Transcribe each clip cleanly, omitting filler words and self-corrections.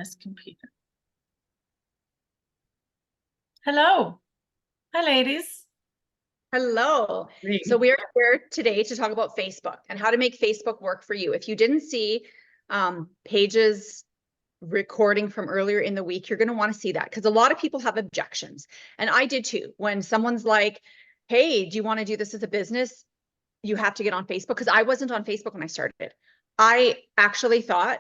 this computer. Hello. Hi, ladies. Hello. Great. So we are here today to talk about Facebook and how to make Facebook work for you. If you didn't see Paige's recording from earlier in the week, you're going to want to see that because a lot of people have objections. And I did too. When someone's like, hey, do you want to do this as a business? You have to get on Facebook, because I wasn't on Facebook when I started. I actually thought,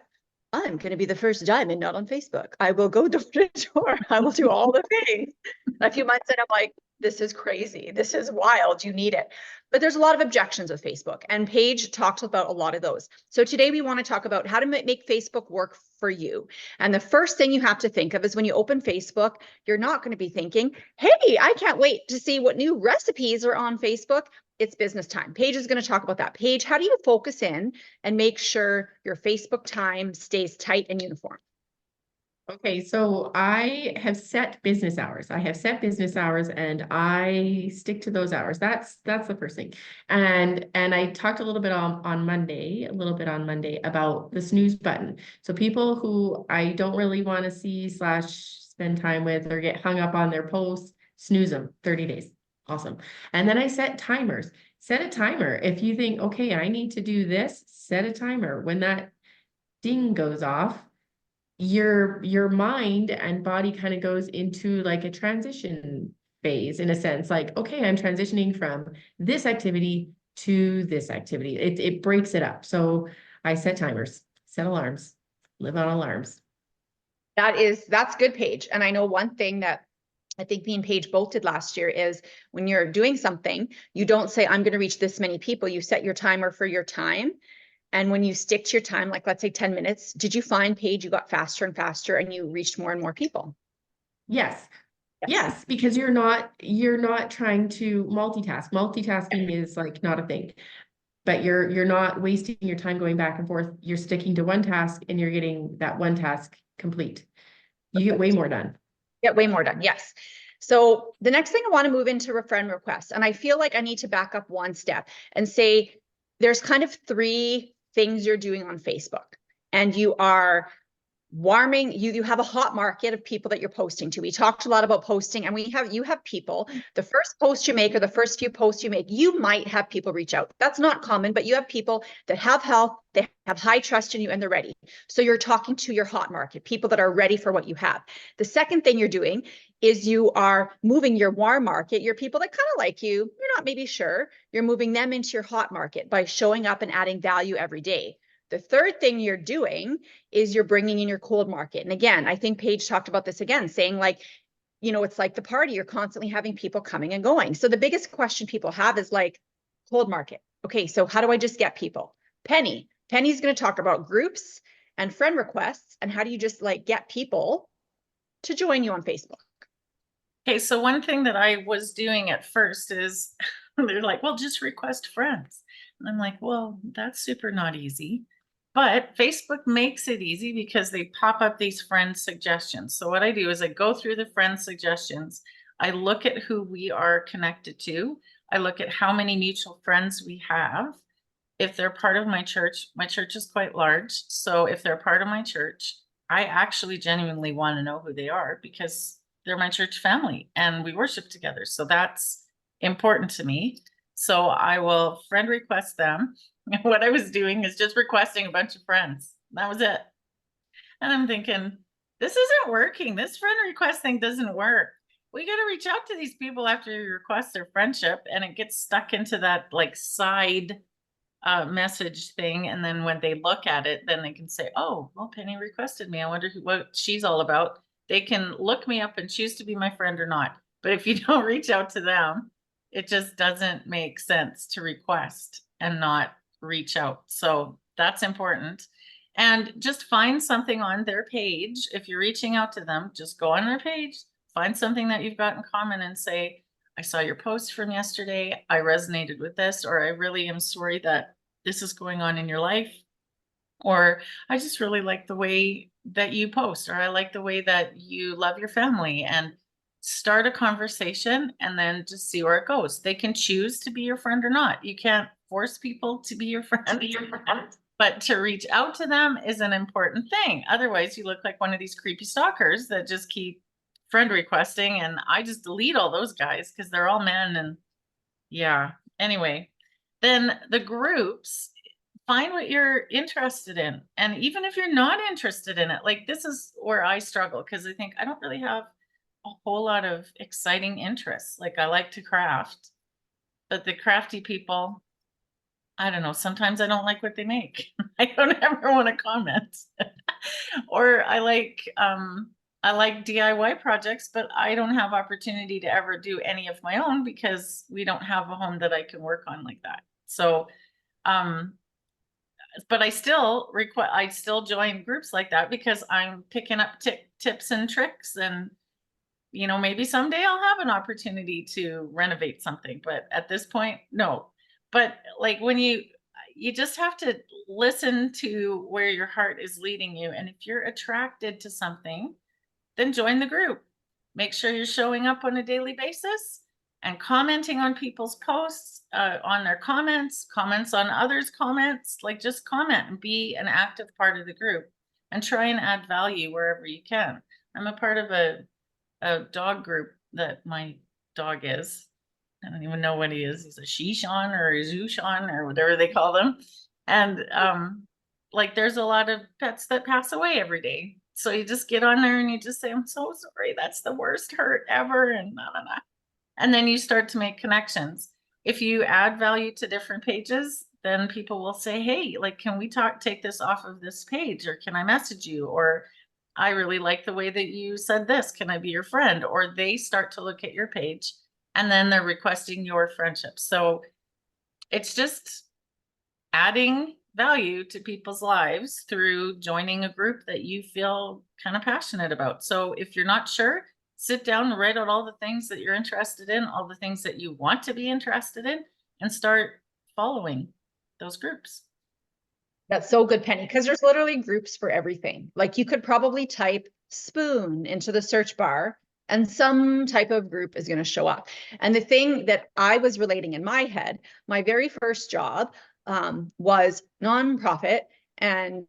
I'm going to be the first diamond not on Facebook. I will go door to door. I will do all the things. A few months in, I'm like, this is crazy. This is wild. You need it. But there's a lot of objections with Facebook, and Paige talked about a lot of those. So today we want to talk about how to make Facebook work for you. And the first thing you have to think of is when you open Facebook, you're not going to be thinking, hey, I can't wait to see what new recipes are on Facebook. It's business time. Paige is going to talk about that. Paige, how do you focus in and make sure your Facebook time stays tight and uniform? Okay, so I have set business hours. I have set business hours and I stick to those hours. That's the first thing. And I talked a little bit on Monday, about the snooze button. So people who I don't really want to see / spend time with or get hung up on their posts, snooze them 30 days. Awesome. And then I set timers. Set a timer. If you think, okay, I need to do this, set a timer. When that ding goes off, your mind and body kind of goes into like a transition phase, in a sense, like, okay, I'm transitioning from this activity to this activity. It breaks it up. So I set timers, set alarms, live on alarms. That's good, Paige. And I know one thing that I think me and Paige both did last year is when you're doing something, you don't say, I'm going to reach this many people. You set your timer for your time. And when you stick to your time, like let's say 10 minutes, did you find, Paige, you got faster and faster and you reached more and more people? Yes. Yes, because you're not trying to multitask. Multitasking is like not a thing. But you're not wasting your time going back and forth. You're sticking to one task and you're getting that one task complete. You get way more done. Get way more done. Yes. So the next thing I want to move into a friend request. And I feel like I need to back up one step and say there's kind of three things you're doing on Facebook, and you are warming, you have a hot market of people that you're posting to. We talked a lot about posting, and you have people, the first post you make or the first few posts you make, you might have people reach out. That's not common, but you have people that have health, they have high trust in you, and they're ready. So you're talking to your hot market, people that are ready for what you have. The second thing you're doing is you are moving your warm market, your people that kind of like you're not maybe sure, you're moving them into your hot market by showing up and adding value every day. The third thing you're doing is you're bringing in your cold market. And again, I think Paige talked about this again, saying like, it's like the party, you're constantly having people coming and going. So the biggest question people have is like, cold market. Okay, so how do I just get people? Penny's going to talk about groups and friend requests, and how do you just like get people to join you on Facebook? Okay, so one thing that I was doing at first is they're like, well, just request friends. And I'm like, well, that's super not easy. But Facebook makes it easy because they pop up these friend suggestions. So what I do is I go through the friend suggestions. I look at who we are connected to. I look at how many mutual friends we have. If they're part of my church is quite large. So if they're part of my church, I actually genuinely want to know who they are because they're my church family and we worship together. So that's important to me. So I will friend request them. What I was doing is just requesting a bunch of friends. That was it. And I'm thinking, this isn't working. This friend request thing doesn't work. We got to reach out to these people after you request their friendship, and it gets stuck into that like side message thing. And then when they look at it, then they can say, oh, well, Penny requested me. I wonder what she's all about. They can look me up and choose to be my friend or not. But if you don't reach out to them, it just doesn't make sense to request and not reach out. So that's important. And just find something on their page. If you're reaching out to them, just go on their page, find something that you've got in common and say, I saw your post from yesterday. I resonated with this, or I really am sorry that this is going on in your life. Or I just really like the way that you post, or I like the way that you love your family, and start a conversation and then just see where it goes. They can choose to be your friend or not. You can't force people to be your friend, But to reach out to them is an important thing. Otherwise, you look like one of these creepy stalkers that just keep friend requesting. And I just delete all those guys because they're all men. And yeah, anyway, then the groups, find what you're interested in. And even if you're not interested in it, like this is where I struggle because I think I don't really have a whole lot of exciting interests. Like I like to craft, but the crafty people, I don't know, sometimes I don't like what they make. I don't ever want to comment. Or I like DIY projects, but I don't have opportunity to ever do any of my own because we don't have a home that I can work on like that. So but I still join groups like that because I'm picking up tips and tricks, and you know, maybe someday I'll have an opportunity to renovate something, but at this point, no. But like when you just have to listen to where your heart is leading you. And if you're attracted to something, then join the group. Make sure you're showing up on a daily basis and commenting on people's posts, on their comments on others' comments. Like just comment and be an active part of the group and try and add value wherever you can. I'm a part of a dog group that my dog is. I don't even know what he is. He's a Shishan or a Zushan or whatever they call them. And like there's a lot of pets that pass away every day. So you just get on there and you just say, I'm so sorry. That's the worst hurt ever. And blah, blah, blah. And then you start to make connections. If you add value to different pages, then people will say, hey, like, can we take this off of this page? Or can I message you? Or I really like the way that you said this. Can I be your friend? Or they start to look at your page and then they're requesting your friendship. So it's just adding value to people's lives through joining a group that you feel kind of passionate about. So if you're not sure, sit down and write out all the things that you're interested in, all the things that you want to be interested in, and start following those groups. That's so good, Penny, because there's literally groups for everything. Like you could probably type spoon into the search bar and some type of group is going to show up. And the thing that I was relating in my head, my very first job was nonprofit, and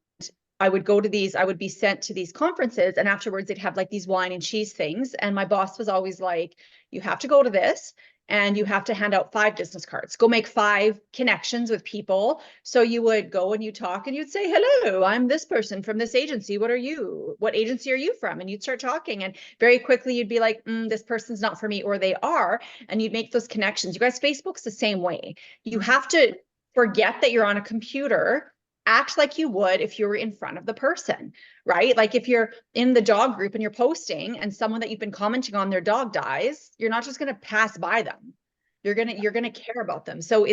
I would go to these, I would be sent to these conferences, and afterwards they'd have like these wine and cheese things. And my boss was always like, you have to go to this and you have to hand out 5 business cards, go make 5 connections with people. So you would go and you talk and you'd say, hello, I'm this person from this agency. What agency are you from? And you'd start talking, and very quickly you'd be like, this person's not for me, or they are. And you'd make those connections. You guys, Facebook's the same way. You have to forget that you're on a computer, act like you would if you were in front of the person, right? Like if you're in the dog group and you're posting and someone that you've been commenting on, their dog dies, you're not just going to pass by them. You're going to care about them. So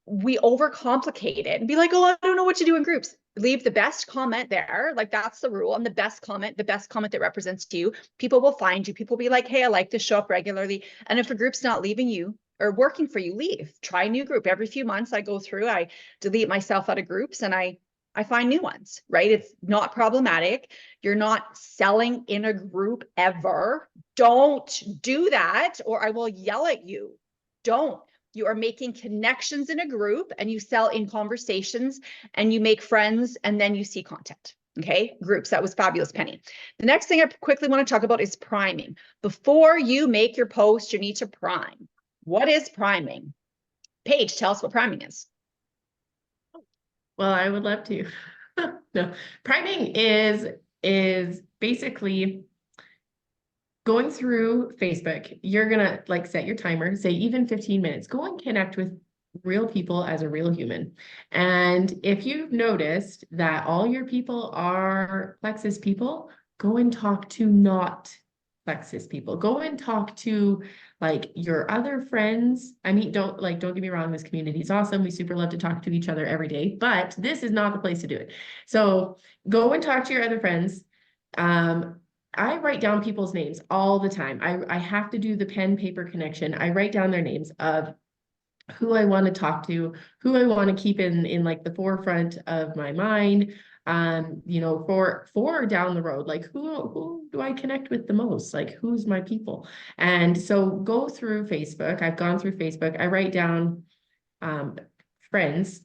we overcomplicate it and be like, oh, I don't know what to do in groups. Leave the best comment there. Like that's the rule. And the best comment that represents you, people will find you. People will be like, hey, I like to show up regularly. And if a group's not leaving you or working for you, leave. Try a new group. Every few months I go through, I delete myself out of groups and I find new ones, right? It's not problematic. You're not selling in a group ever. Don't do that, or I will yell at you. Don't. You are making connections in a group and you sell in conversations and you make friends and then you see content. Okay, groups. That was fabulous, Penny. The next thing I quickly want to talk about is priming. Before you make your post, you need to prime. What is priming? Paige, tell us what priming is. Well, I would love to. No, priming is basically going through Facebook. You're gonna like set your timer, say even 15 minutes. Go and connect with real people as a real human. And if you've noticed that all your people are Plexus people, go and talk to not Plexus people. Go and talk to like your other friends. I mean, don't get me wrong, this community is awesome. We super love to talk to each other every day, but this is not the place to do it. So go and talk to your other friends. I write down people's names all the time. I have to do the pen paper connection. I write down their names of who I want to talk to, who I want to keep in like the forefront of my mind. You know, for down the road, like who do I connect with the most? Like who's my people? And so go through Facebook. I've gone through Facebook. I write down friends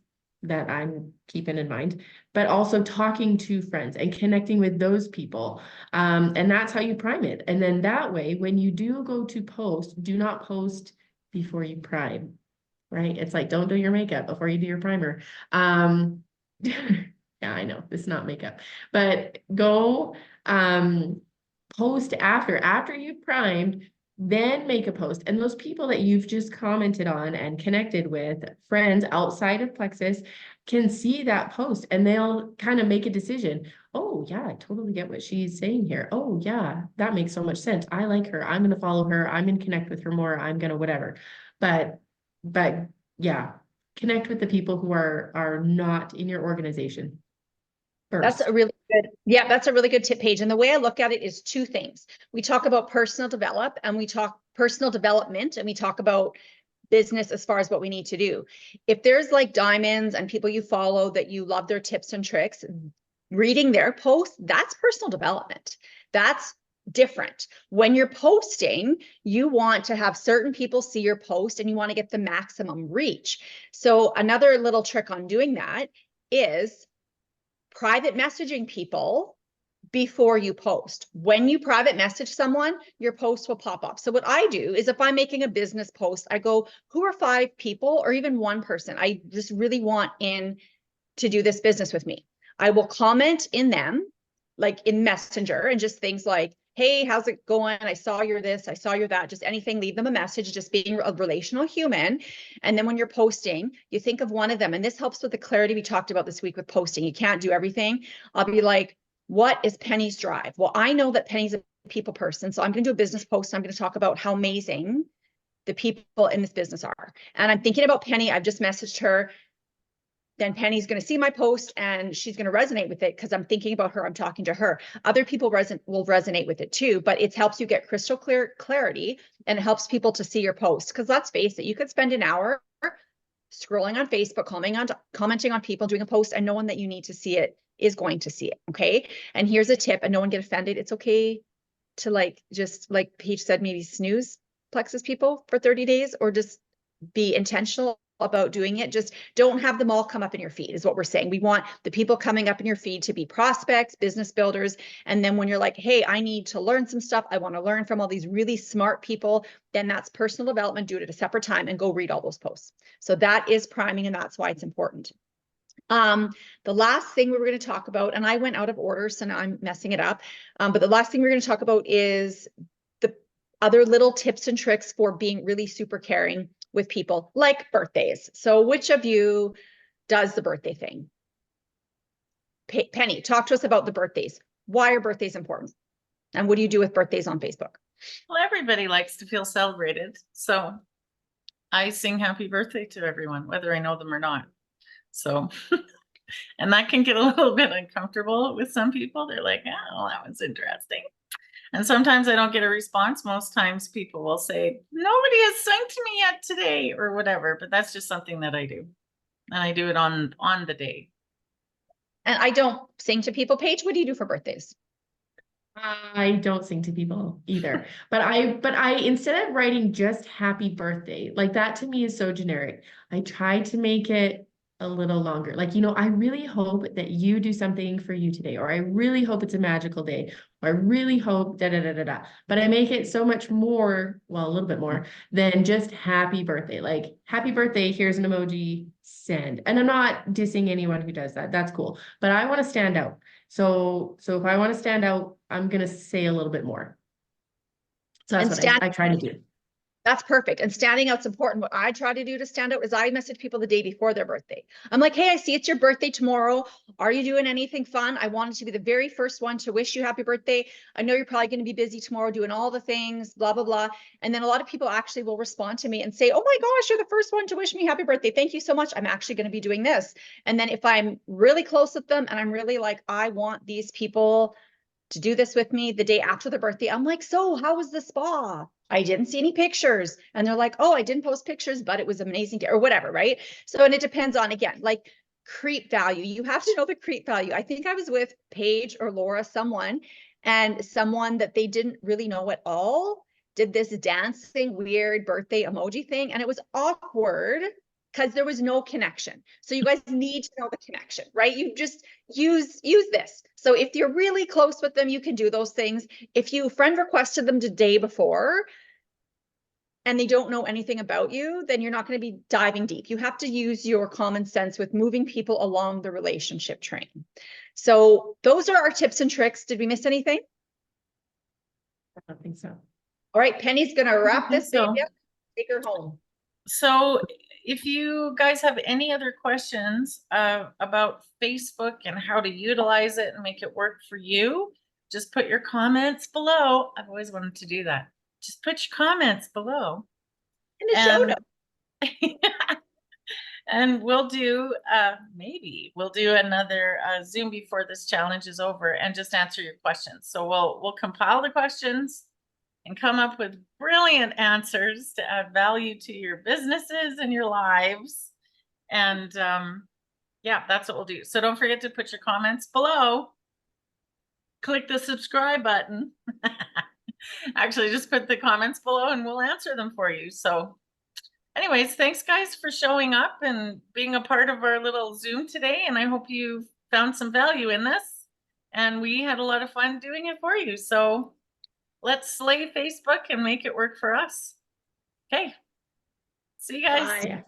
that I'm keeping in mind, but also talking to friends and connecting with those people. And that's how you prime it. And then that way, when you do go to post, do not post before you prime, right? It's like, don't do your makeup before you do your primer. Yeah, I know it's not makeup, but go post after you've primed, then make a post. And those people that you've just commented on and connected with, friends outside of Plexus, can see that post and they'll kind of make a decision. Oh, yeah, I totally get what she's saying here. Oh, yeah, that makes so much sense. I like her. I'm going to follow her. I'm going to connect with her more. I'm going to whatever. But yeah, connect with the people who are not in your organization That's first. a really good, yeah, that's a really good tip page. And the way I look at it is two things. We talk about personal development and we talk about business as far as what we need to do. If there's like diamonds and people you follow that you love their tips and tricks, reading their posts, that's personal development. That's different. When you're posting, you want to have certain people see your post and you want to get the maximum reach. So another little trick on doing that is private messaging people before you post. When you private message someone, your post will pop up. So what I do is if I'm making a business post, I go, who are 5 people or even one person I just really want in to do this business with me? I will comment in them, like in Messenger, and just things like, hey, how's it going? I saw you're this, I saw you're that, just anything, leave them a message, just being a relational human. And then when you're posting, you think of one of them. And this helps with the clarity we talked about this week with posting. You can't do everything. I'll be like, what is Penny's drive? Well, I know that Penny's a people person. So I'm going to do a business post. And I'm going to talk about how amazing the people in this business are. And I'm thinking about Penny. I've just messaged her. Then Penny's going to see my post and she's going to resonate with it because I'm thinking about her. I'm talking to her. Other people will resonate with it too, but it helps you get crystal clear clarity and it helps people to see your post. Because let's face it, you could spend an hour scrolling on Facebook, commenting on people, doing a post, and no one that you need to see it is going to see it. Okay. And here's a tip, and no one get offended. It's okay to just like Paige said, maybe snooze Plexus people for 30 days or just be intentional about doing it. Just don't have them all come up in your feed is what we're saying. We want the people coming up in your feed to be prospects, business builders. And then when you're like, hey, I need to learn some stuff, I want to learn from all these really smart people, then that's personal development. Do it at a separate time and go read all those posts. So that is priming, and that's why it's important. The last thing we were going to talk about, and I went out of order, so now I'm messing it up. But the last thing we're going to talk about is the other little tips and tricks for being really super caring with people, like birthdays. So which of you does the birthday thing? Penny, talk to us about the birthdays. Why are birthdays important? And what do you do with birthdays on Facebook? Well, everybody likes to feel celebrated. So I sing happy birthday to everyone, whether I know them or not. So, and that can get a little bit uncomfortable with some people. They're like, oh, that was interesting. And sometimes I don't get a response. Most times people will say, nobody has sung to me yet today or whatever, but that's just something that I do. And I do it on the day. And I don't sing to people. Paige, what do you do for birthdays? I don't sing to people either, but I instead of writing just happy birthday, like that to me is so generic. I try to make it a little longer. Like, I really hope that you do something for you today, or I really hope it's a magical day, or I really hope da da da da da. But I make it so much more, well, a little bit more than just happy birthday. Like, happy birthday, here's an emoji, send. And I'm not dissing anyone who does that. That's cool. But I want to stand out. So if I want to stand out, I'm going to say a little bit more. So that's what I try to do. That's perfect. And standing out's important. What I try to do to stand out is I message people the day before their birthday. I'm like, hey, I see it's your birthday tomorrow. Are you doing anything fun? I wanted to be the very first one to wish you happy birthday. I know you're probably going to be busy tomorrow doing all the things, blah, blah, blah. And then a lot of people actually will respond to me and say, oh my gosh, you're the first one to wish me happy birthday. Thank you so much. I'm actually going to be doing this. And then if I'm really close with them and I'm really like, I want these people to do this with me the day after their birthday, I'm like, so how was the spa? I didn't see any pictures. And they're like, oh, I didn't post pictures, but it was amazing or whatever, right? So, and it depends on, again, like creep value. You have to know the creep value. I think I was with Paige or Laura, someone that they didn't really know at all did this dancing weird birthday emoji thing. And it was awkward because there was no connection. So you guys need to know the connection, right? You just use this. So if you're really close with them, you can do those things. If you friend requested them the day before and they don't know anything about you, then you're not going to be diving deep. You have to use your common sense with moving people along the relationship train. So those are our tips and tricks. Did we miss anything? I don't think so. All right, Penny's going to wrap think this baby so. up, take her home. So if you guys have any other questions about Facebook and how to utilize it and make it work for you, just put your comments below. I've always wanted to do that. Just put your comments below. In the show notes. And we'll do, maybe we'll do another Zoom before this challenge is over and just answer your questions. So we'll compile the questions and come up with brilliant answers to add value to your businesses and your lives. And yeah, that's what we'll do. So don't forget to put your comments below. Click the subscribe button. Actually, just put the comments below and we'll answer them for you. So anyways, thanks guys for showing up and being a part of our little Zoom today. And I hope you found some value in this. And we had a lot of fun doing it for you. So let's slay Facebook and make it work for us. Okay. See you guys. Yeah.